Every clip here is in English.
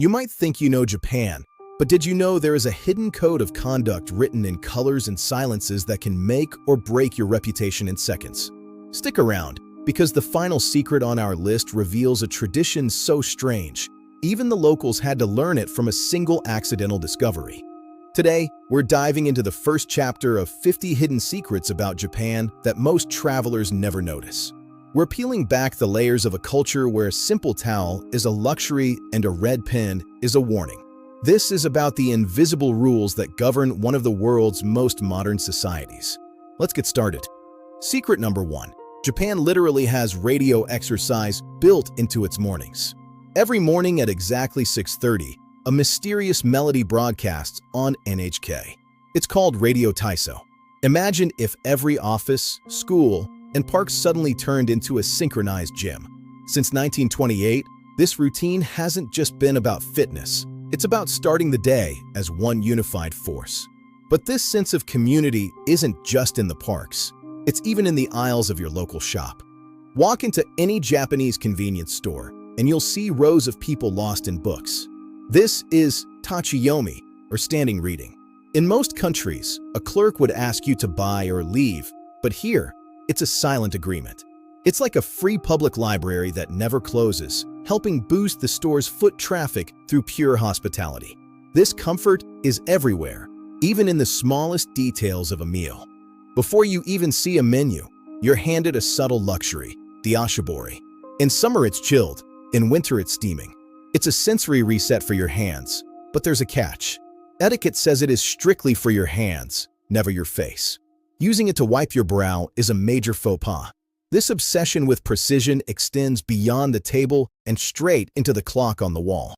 You might think you know Japan, but did you know there is a hidden code of conduct written in colors and silences that can make or break your reputation in seconds? Stick around, because the final secret on our list reveals a tradition so strange, even the locals had to learn it from a single accidental discovery. Today, we're diving into the first chapter of 50 hidden secrets about Japan that most travelers never notice. We're peeling back the layers of a culture where a simple towel is a luxury and a red pen is a warning. This is about the invisible rules that govern one of the world's most modern societies. Let's get started. Secret number 1. Japan literally has radio exercise built into its mornings. Every morning at exactly 6:30, a mysterious melody broadcasts on NHK. It's called Radio Taiso. Imagine if every office, school, and park suddenly turned into a synchronized gym. Since 1928, this routine hasn't just been about fitness. It's about starting the day as one unified force. But this sense of community isn't just in the parks. It's even in the aisles of your local shop. Walk into any Japanese convenience store, and you'll see rows of people lost in books. This is Tachi-yomi, or standing reading. In most countries, a clerk would ask you to buy or leave, but here, it's a silent agreement. It's like a free public library that never closes, helping boost the store's foot traffic through pure hospitality. This comfort is everywhere, even in the smallest details of a meal. Before you even see a menu, you're handed a subtle luxury, the Oshibori. In summer it's chilled, in winter it's steaming. It's a sensory reset for your hands, but there's a catch. Etiquette says it is strictly for your hands, never your face. Using it to wipe your brow is a major faux pas. This obsession with precision extends beyond the table and straight into the clock on the wall.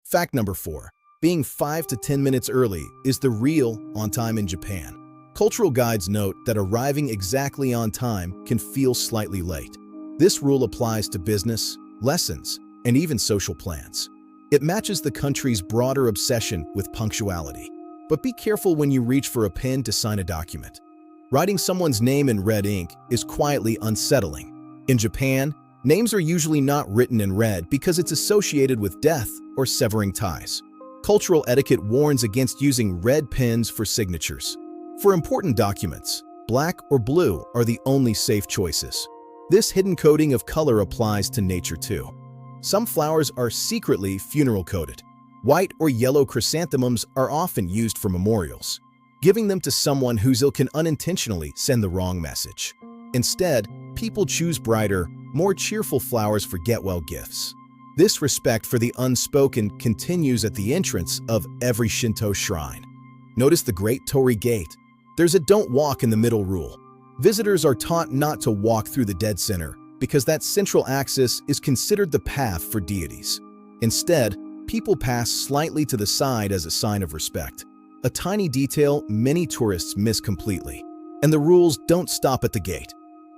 Fact number 4. Being 5 to 10 minutes early is the real on time in Japan. Cultural guides note that arriving exactly on time can feel slightly late. This rule applies to business, lessons, and even social plans. It matches the country's broader obsession with punctuality. But be careful when you reach for a pen to sign a document. Writing someone's name in red ink is quietly unsettling. In Japan, names are usually not written in red because it's associated with death or severing ties. Cultural etiquette warns against using red pens for signatures. For important documents, black or blue are the only safe choices. This hidden coding of color applies to nature too. Some flowers are secretly funeral-coded. White or yellow chrysanthemums are often used for memorials. Giving them to someone who's ill can unintentionally send the wrong message. Instead, people choose brighter, more cheerful flowers for get-well gifts. This respect for the unspoken continues at the entrance of every Shinto shrine. Notice the Great Torii Gate. There's a don't walk in the middle rule. Visitors are taught not to walk through the dead center because that central axis is considered the path for deities. Instead, people pass slightly to the side as a sign of respect. A tiny detail many tourists miss completely. And the rules don't stop at the gate.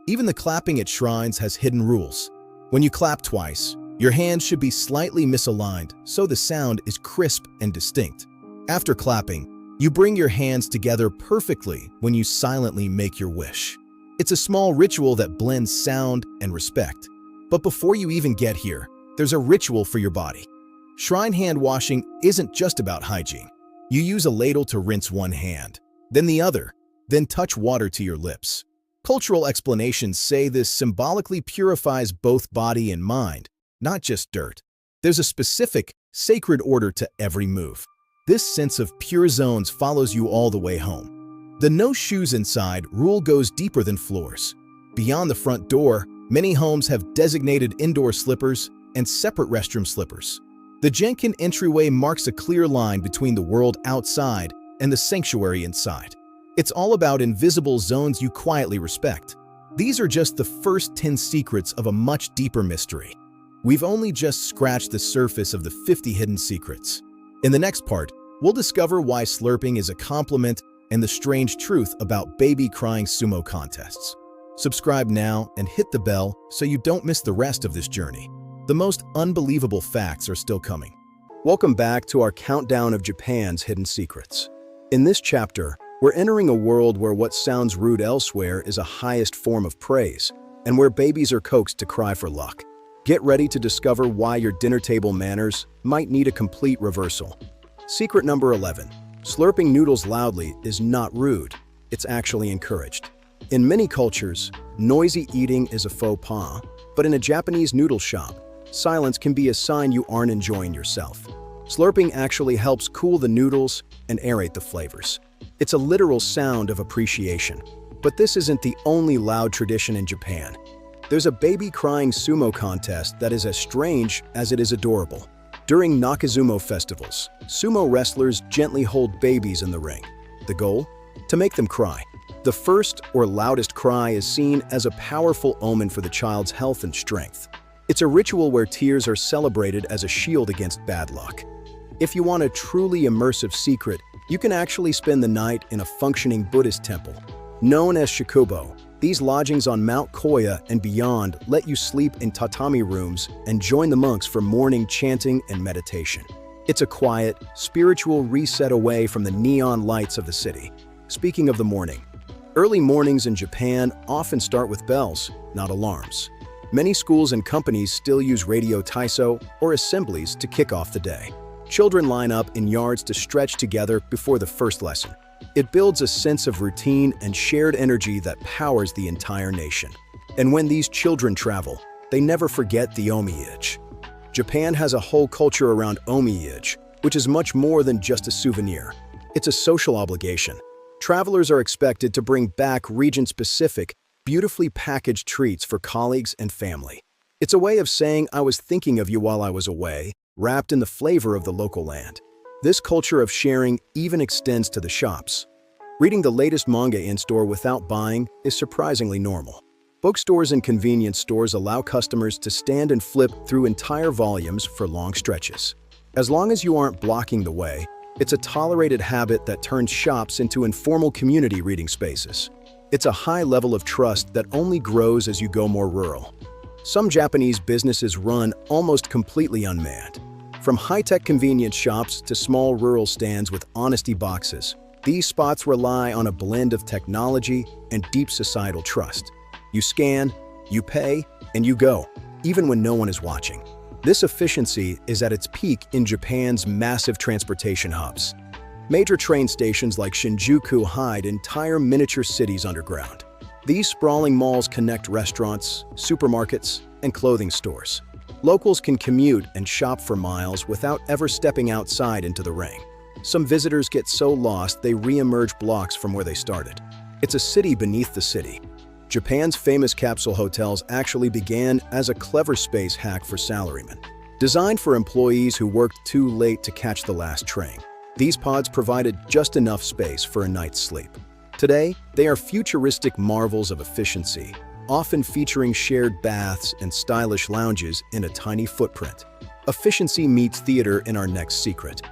Even the clapping at shrines has hidden rules. When you clap twice, your hands should be slightly misaligned so the sound is crisp and distinct. After clapping, you bring your hands together perfectly when you silently make your wish. It's a small ritual that blends sound and respect. But before you even get here, there's a ritual for your body. Shrine hand washing isn't just about hygiene. You use a ladle to rinse one hand, then the other, then touch water to your lips. Cultural explanations say this symbolically purifies both body and mind, not just dirt. There's a specific, sacred order to every move. This sense of pure zones follows you all the way home. The no shoes inside rule goes deeper than floors. Beyond the front door, many homes have designated indoor slippers and separate restroom slippers. The Genkan entryway marks a clear line between the world outside and the sanctuary inside. It's all about invisible zones you quietly respect. These are just the first 10 secrets of a much deeper mystery. We've only just scratched the surface of the 50 hidden secrets. In the next part, we'll discover why slurping is a compliment and the strange truth about baby crying sumo contests. Subscribe now and hit the bell so you don't miss the rest of this journey. The most unbelievable facts are still coming. Welcome back to our countdown of Japan's hidden secrets. In this chapter, we're entering a world where what sounds rude elsewhere is a highest form of praise, and where babies are coaxed to cry for luck. Get ready to discover why your dinner table manners might need a complete reversal. Secret number 11. Slurping noodles loudly is not rude. It's actually encouraged. In many cultures, noisy eating is a faux pas, but in a Japanese noodle shop, silence can be a sign you aren't enjoying yourself. Slurping actually helps cool the noodles and aerate the flavors. It's a literal sound of appreciation. But this isn't the only loud tradition in Japan. There's a baby crying sumo contest that is as strange as it is adorable. During Nakazumo festivals, sumo wrestlers gently hold babies in the ring. The goal? To make them cry. The first or loudest cry is seen as a powerful omen for the child's health and strength. It's a ritual where tears are celebrated as a shield against bad luck. If you want a truly immersive secret, you can actually spend the night in a functioning Buddhist temple. Known as shikubo, these lodgings on Mount Koya and beyond let you sleep in tatami rooms and join the monks for morning chanting and meditation. It's a quiet, spiritual reset away from the neon lights of the city. Speaking of the morning, early mornings in Japan often start with bells, not alarms. Many schools and companies still use radio Taiso or assemblies to kick off the day. Children line up in yards to stretch together before the first lesson. It builds a sense of routine and shared energy that powers the entire nation. And when these children travel, they never forget the Omiyage. Japan has a whole culture around Omiyage, which is much more than just a souvenir. It's a social obligation. Travelers are expected to bring back region-specific, beautifully packaged treats for colleagues and family. It's a way of saying I was thinking of you while I was away, wrapped in the flavor of the local land. This culture of sharing even extends to the shops. Reading the latest manga in-store without buying is surprisingly normal. Bookstores and convenience stores allow customers to stand and flip through entire volumes for long stretches. As long as you aren't blocking the way, it's a tolerated habit that turns shops into informal community reading spaces. It's a high level of trust that only grows as you go more rural. Some Japanese businesses run almost completely unmanned. From high-tech convenience shops to small rural stands with honesty boxes, these spots rely on a blend of technology and deep societal trust. You scan, you pay, and you go, even when no one is watching. This efficiency is at its peak in Japan's massive transportation hubs. Major train stations like Shinjuku hide entire miniature cities underground. These sprawling malls connect restaurants, supermarkets, and clothing stores. Locals can commute and shop for miles without ever stepping outside into the rain. Some visitors get so lost they re-emerge blocks from where they started. It's a city beneath the city. Japan's famous capsule hotels actually began as a clever space hack for salarymen. Designed for employees who worked too late to catch the last train, these pods provided just enough space for a night's sleep. Today, they are futuristic marvels of efficiency, often featuring shared baths and stylish lounges in a tiny footprint. Efficiency meets theater in our next secret.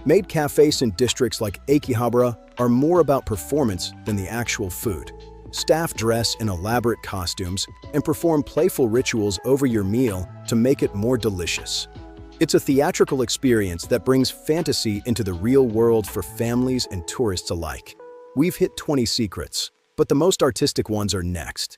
Maid cafes in districts like Akihabara are more about performance than the actual food. Staff dress in elaborate costumes and perform playful rituals over your meal to make it more delicious. It's a theatrical experience that brings fantasy into the real world for families and tourists alike. We've hit 20 secrets, but the most artistic ones are next.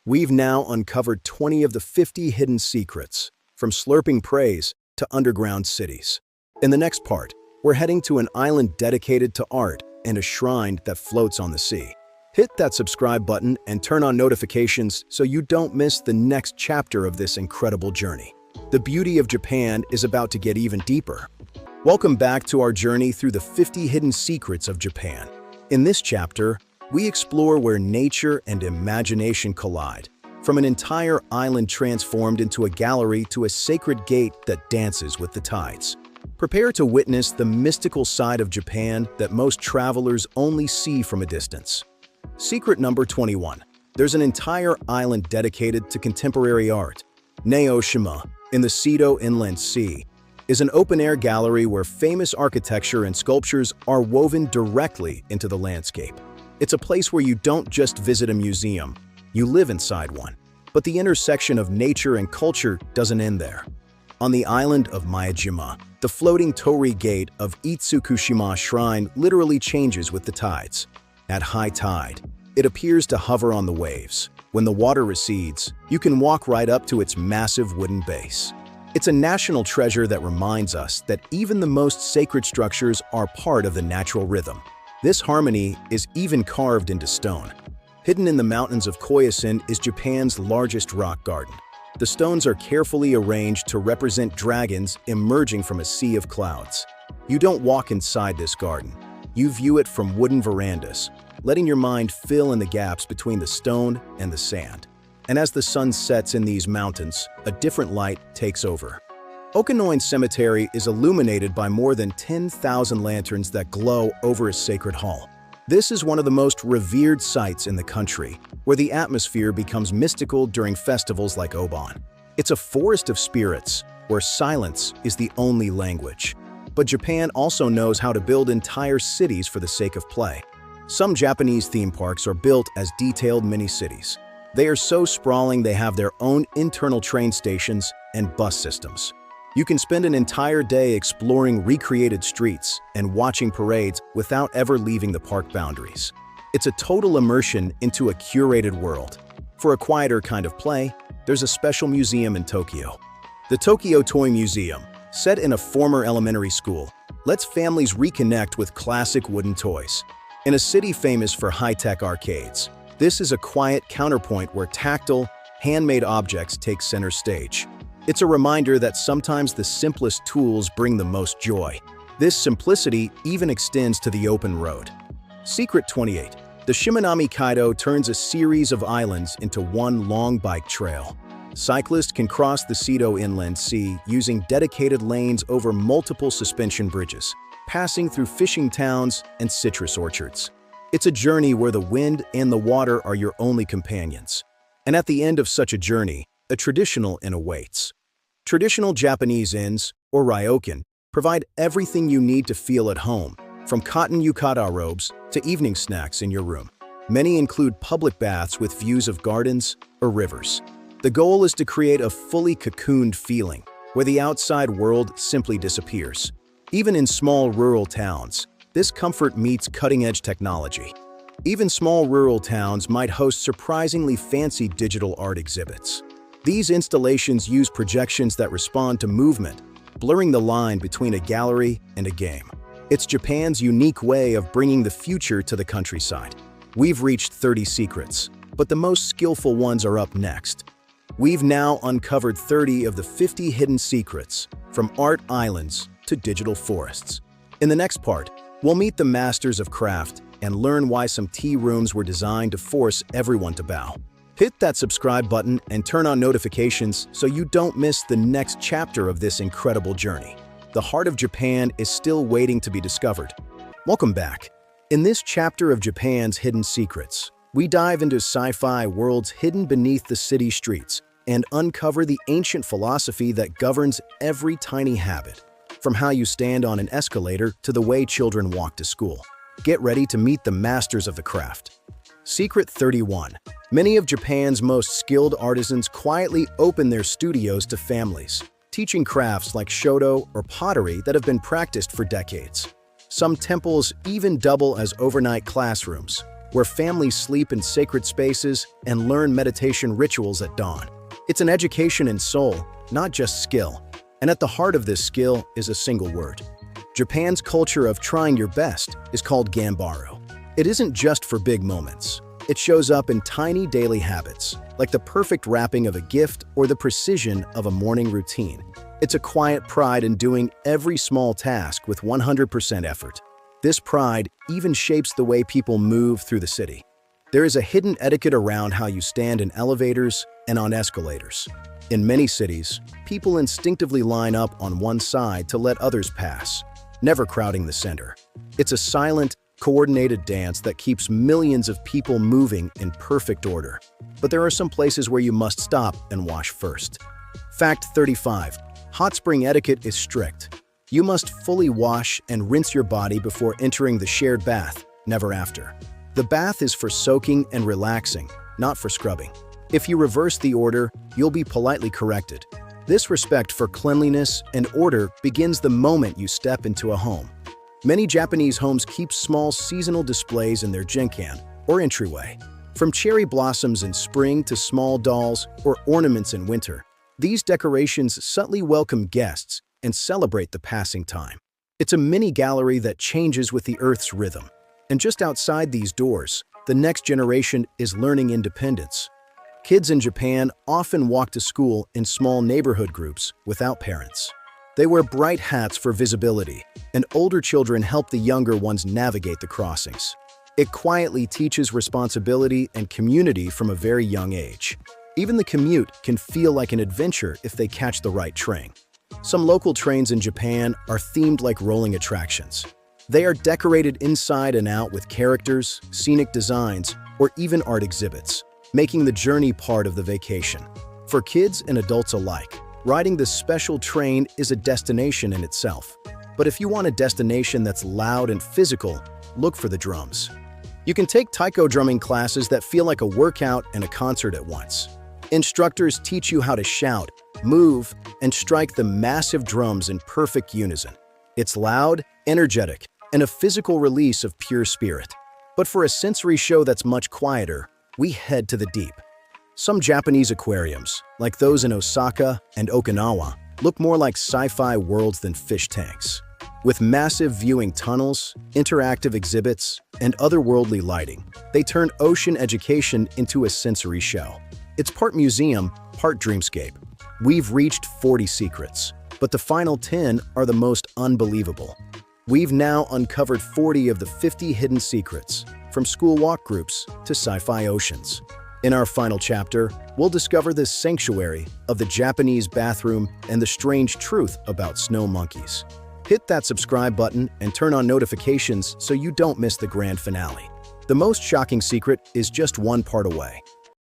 We've now uncovered 20 of the 50 hidden secrets, from slurping praise to underground cities. In the next part, we're heading to an island dedicated to art and a shrine that floats on the sea. Hit that subscribe button and turn on notifications so you don't miss the next chapter of this incredible journey. The beauty of Japan is about to get even deeper. Welcome back to our journey through the 50 hidden secrets of Japan. In this chapter, we explore where nature and imagination collide, from an entire island transformed into a gallery to a sacred gate that dances with the tides. Prepare to witness the mystical side of Japan that most travelers only see from a distance. Secret number 21. There's an entire island dedicated to contemporary art. Naoshima, in the Seto Inland Sea, is an open-air gallery where famous architecture and sculptures are woven directly into the landscape. It's a place where you don't just visit a museum, you live inside one. But the intersection of nature and culture doesn't end there. On the island of Miyajima, the floating Torii gate of Itsukushima Shrine literally changes with the tides. At high tide, it appears to hover on the waves, When the water recedes, you can walk right up to its massive wooden base. It's a national treasure that reminds us that even the most sacred structures are part of the natural rhythm. This harmony is even carved into stone. Hidden in the mountains of Koyasan is Japan's largest rock garden. The stones are carefully arranged to represent dragons emerging from a sea of clouds. You don't walk inside this garden. You view it from wooden verandas, letting your mind fill in the gaps between the stone and the sand. And as the sun sets in these mountains, a different light takes over. Okinoin Cemetery is illuminated by more than 10,000 lanterns that glow over a sacred hall. This is one of the most revered sites in the country, where the atmosphere becomes mystical during festivals like Obon. It's a forest of spirits, where silence is the only language. But Japan also knows how to build entire cities for the sake of play. Some Japanese theme parks are built as detailed mini-cities. They are so sprawling they have their own internal train stations and bus systems. You can spend an entire day exploring recreated streets and watching parades without ever leaving the park boundaries. It's a total immersion into a curated world. For a quieter kind of play, there's a special museum in Tokyo. The Tokyo Toy Museum, set in a former elementary school, lets families reconnect with classic wooden toys. In a city famous for high-tech arcades, this is a quiet counterpoint where tactile, handmade objects take center stage. It's a reminder that sometimes the simplest tools bring the most joy. This simplicity even extends to the open road. Secret 28. The Shimanami Kaido turns a series of islands into one long bike trail. Cyclists can cross the Seto Inland Sea using dedicated lanes over multiple suspension bridges, passing through fishing towns and citrus orchards. It's a journey where the wind and the water are your only companions. And at the end of such a journey, a traditional inn awaits. Traditional Japanese inns, or Ryokan, provide everything you need to feel at home, from cotton yukata robes to evening snacks in your room. Many include public baths with views of gardens or rivers. The goal is to create a fully cocooned feeling, where the outside world simply disappears. Even in small rural towns, this comfort meets cutting-edge technology. Even small rural towns might host surprisingly fancy digital art exhibits. These installations use projections that respond to movement, blurring the line between a gallery and a game. It's Japan's unique way of bringing the future to the countryside. We've reached 30 secrets, but the most skillful ones are up next. We've now uncovered 30 of the 50 hidden secrets, from art islands to digital forests. In the next part, we'll meet the masters of craft and learn why some tea rooms were designed to force everyone to bow. Hit that subscribe button and turn on notifications so you don't miss the next chapter of this incredible journey. The heart of Japan is still waiting to be discovered. Welcome back. In this chapter of Japan's hidden secrets, we dive into sci-fi worlds hidden beneath the city streets and uncover the ancient philosophy that governs every tiny habit, from how you stand on an escalator to the way children walk to school. Get ready to meet the masters of the craft. Secret 31. Many of Japan's most skilled artisans quietly open their studios to families, teaching crafts like shodo or pottery that have been practiced for decades. Some temples even double as overnight classrooms, where families sleep in sacred spaces and learn meditation rituals at dawn. It's an education in soul, not just skill. And at the heart of this skill is a single word. Japan's culture of trying your best is called Ganbaru. It isn't just for big moments. It shows up in tiny daily habits, like the perfect wrapping of a gift or the precision of a morning routine. It's a quiet pride in doing every small task with 100% effort. This pride even shapes the way people move through the city. There is a hidden etiquette around how you stand in elevators and on escalators. In many cities, people instinctively line up on one side to let others pass, never crowding the center. It's a silent, coordinated dance that keeps millions of people moving in perfect order. But there are some places where you must stop and wash first. Fact 35. Hot spring etiquette is strict. You must fully wash and rinse your body before entering the shared bath, never after. The bath is for soaking and relaxing, not for scrubbing. If you reverse the order, you'll be politely corrected. This respect for cleanliness and order begins the moment you step into a home. Many Japanese homes keep small seasonal displays in their Genkan, or entryway. From cherry blossoms in spring to small dolls or ornaments in winter, these decorations subtly welcome guests and celebrate the passing time. It's a mini gallery that changes with the Earth's rhythm. And just outside these doors, the next generation is learning independence. Kids in Japan often walk to school in small neighborhood groups without parents. They wear bright hats for visibility, and older children help the younger ones navigate the crossings. It quietly teaches responsibility and community from a very young age. Even the commute can feel like an adventure if they catch the right train. Some local trains in Japan are themed like rolling attractions. They are decorated inside and out with characters, scenic designs, or even art exhibits, making the journey part of the vacation. For kids and adults alike, riding this special train is a destination in itself. But if you want a destination that's loud and physical, look for the drums. You can take Taiko drumming classes that feel like a workout and a concert at once. Instructors teach you how to shout, move, and strike the massive drums in perfect unison. It's loud, energetic, and a physical release of pure spirit. But for a sensory show that's much quieter, we head to the deep. Some Japanese aquariums, like those in Osaka and Okinawa, look more like sci-fi worlds than fish tanks. With massive viewing tunnels, interactive exhibits, and otherworldly lighting, they turn ocean education into a sensory show. It's part museum, part dreamscape. We've reached 40 secrets, but the final 10 are the most unbelievable. We've now uncovered 40 of the 50 hidden secrets, from school walk groups to sci-fi oceans. In our final chapter, we'll discover this sanctuary of the Japanese bathroom and the strange truth about snow monkeys. Hit that subscribe button and turn on notifications so you don't miss the grand finale. The most shocking secret is just one part away.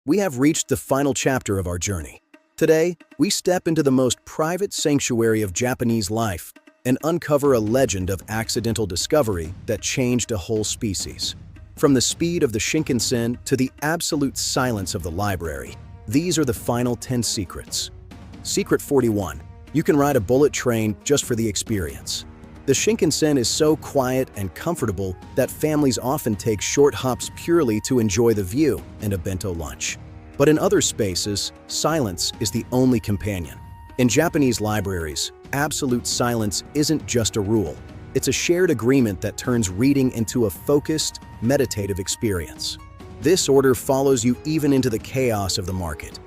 We have reached the final chapter of our journey. Today, we step into the most private sanctuary of Japanese life and uncover a legend of accidental discovery that changed a whole species. From the speed of the Shinkansen to the absolute silence of the library, these are the final 10 secrets. Secret 41. You can ride a bullet train just for the experience. The Shinkansen is so quiet and comfortable that families often take short hops purely to enjoy the view and a bento lunch. But in other spaces, silence is the only companion. In Japanese libraries, absolute silence isn't just a rule. It's a shared agreement that turns reading into a focused, meditative experience. This order follows you even into the chaos of the market.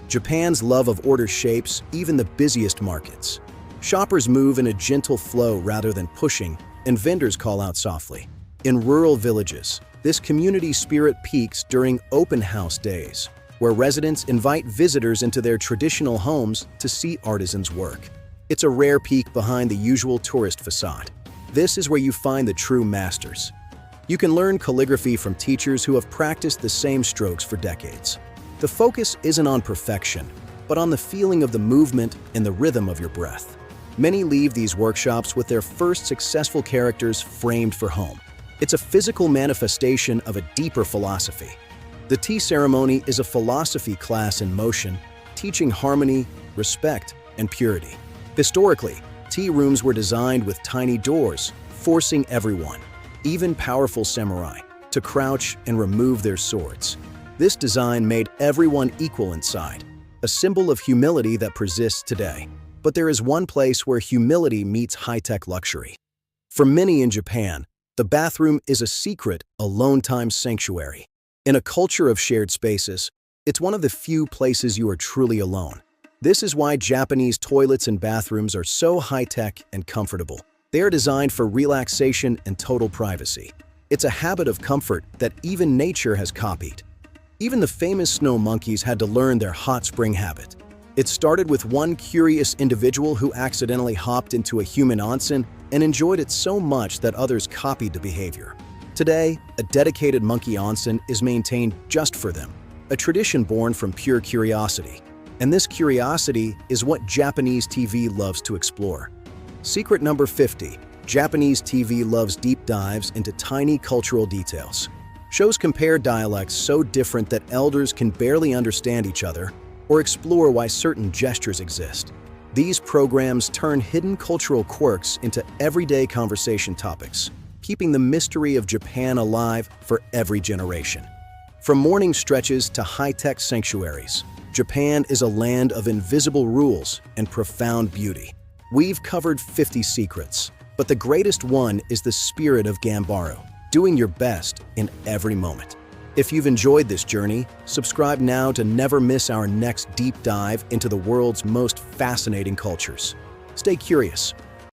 Japan's love of order shapes even the busiest markets. Shoppers move in a gentle flow rather than pushing, and vendors call out softly. In rural villages, this community spirit peaks during open house days, where residents invite visitors into their traditional homes to see artisans work. It's a rare peek behind the usual tourist facade. This is where you find the true masters. You can learn calligraphy from teachers who have practiced the same strokes for decades. The focus isn't on perfection, but on the feeling of the movement and the rhythm of your breath. Many leave these workshops with their first successful characters framed for home. It's a physical manifestation of a deeper philosophy. The tea ceremony is a philosophy class in motion, teaching harmony, respect, and purity. Historically, tea rooms were designed with tiny doors, forcing everyone, even powerful samurai, to crouch and remove their swords. This design made everyone equal inside, a symbol of humility that persists today. But there is one place where humility meets high-tech luxury. For many in Japan, the bathroom is a secret, alone-time sanctuary. In a culture of shared spaces, it's one of the few places you are truly alone. This is why Japanese toilets and bathrooms are so high-tech and comfortable. They are designed for relaxation and total privacy. It's a habit of comfort that even nature has copied. Even the famous snow monkeys had to learn their hot spring habit. It started with one curious individual who accidentally hopped into a human onsen and enjoyed it so much that others copied the behavior. Today, a dedicated monkey onsen is maintained just for them, a tradition born from pure curiosity. And this curiosity is what Japanese TV loves to explore. Secret number 50. Japanese TV loves deep dives into tiny cultural details. Shows compare dialects so different that elders can barely understand each other, or explore why certain gestures exist. These programs turn hidden cultural quirks into everyday conversation topics, keeping the mystery of Japan alive for every generation. From morning stretches to high-tech sanctuaries, Japan is a land of invisible rules and profound beauty. We've covered 50 secrets, but the greatest one is the spirit of Ganbaru, doing your best in every moment. If you've enjoyed this journey, subscribe now to never miss our next deep dive into the world's most fascinating cultures. Stay curious,